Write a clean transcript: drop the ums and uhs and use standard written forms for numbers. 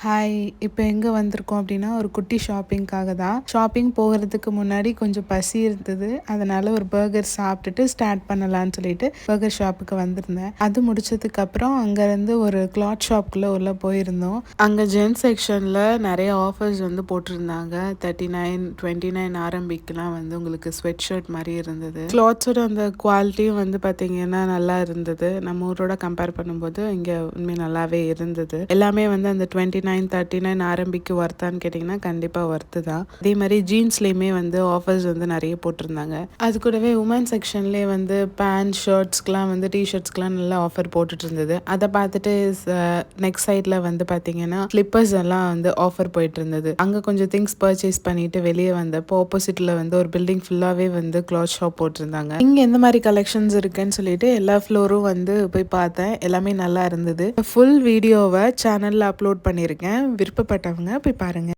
Hi. இப்போ எங்கே வந்திருக்கோம் அப்படின்னா ஒரு குட்டி ஷாப்பிங்காக தான். ஷாப்பிங் போகிறதுக்கு முன்னாடி கொஞ்சம் பசி இருந்தது. அதனால் ஒரு பர்கர் சாப்பிட்டுட்டு ஸ்டார்ட் பண்ணலான்னு சொல்லிட்டு பர்கர் ஷாப்புக்கு வந்திருந்தேன். அது முடிச்சதுக்கப்புறம் அங்கேருந்து ஒரு கிளாத் ஷாப்புக்குள்ளே உள்ளே போயிருந்தோம். அங்கே ஜென்ஸ் செக்ஷனில் நிறைய ஆஃபர்ஸ் வந்து போட்டிருந்தாங்க. 39, 29 ஆரம்பிக்கலாம் வந்து உங்களுக்கு ஸ்வெட் ஷர்ட் மாதிரி இருந்தது. கிளாத்ஸோட அந்த குவாலிட்டியும் வந்து பார்த்தீங்கன்னா நல்லா இருந்தது. நம்ம ஊரோட கம்பேர் பண்ணும்போது இங்கே உண்மையாக நல்லாவே இருந்தது. எல்லாமே வந்து அந்த 29, 39 ஆரம்பிக்கு ஒர்த்தான்னு கேட்டிங்கன்னா கண்டிப்பாக ஒர்த்து தான். அதே மாதிரி ஜீன்ஸ்லேயுமே வந்து ஆஃபர்ஸ் வந்து நிறைய போட்டிருந்தாங்க. அது கூடவே உமன் செக்ஷன்லேயே வந்து பேண்ட் ஷர்ட்ஸ்க்கெலாம் வந்து டிஷர்ட்ஸ்க்கெலாம் நல்லா ஆஃபர் போட்டுட்டு இருந்தது. அதை பார்த்துட்டு நெக்ஸ்ட் சைடில் வந்து பார்த்தீங்கன்னா ஸ்லிப்பர்ஸ் எல்லாம் வந்து ஆஃபர் போயிட்டு இருந்தது. அங்கே கொஞ்சம் திங்ஸ் பர்ச்சேஸ் பண்ணிட்டு வெளியே வந்தப்போ ஆப்போசிட்டில் வந்து ஒரு பில்டிங் ஃபுல்லாகவே வந்து கிளாத் ஷாப் போட்டிருந்தாங்க. இங்கே எந்த மாதிரி கலெக்ஷன்ஸ் இருக்குன்னு சொல்லிட்டு எல்லா ஃப்ளோரும் வந்து போய் பார்த்தேன். எல்லாமே நல்லா இருந்தது. ஃபுல் வீடியோவை சேனலில் அப்லோட் பண்ணியிருக்கேன். விருப்பப்பட்டவங்க போய் பாருங்கள்.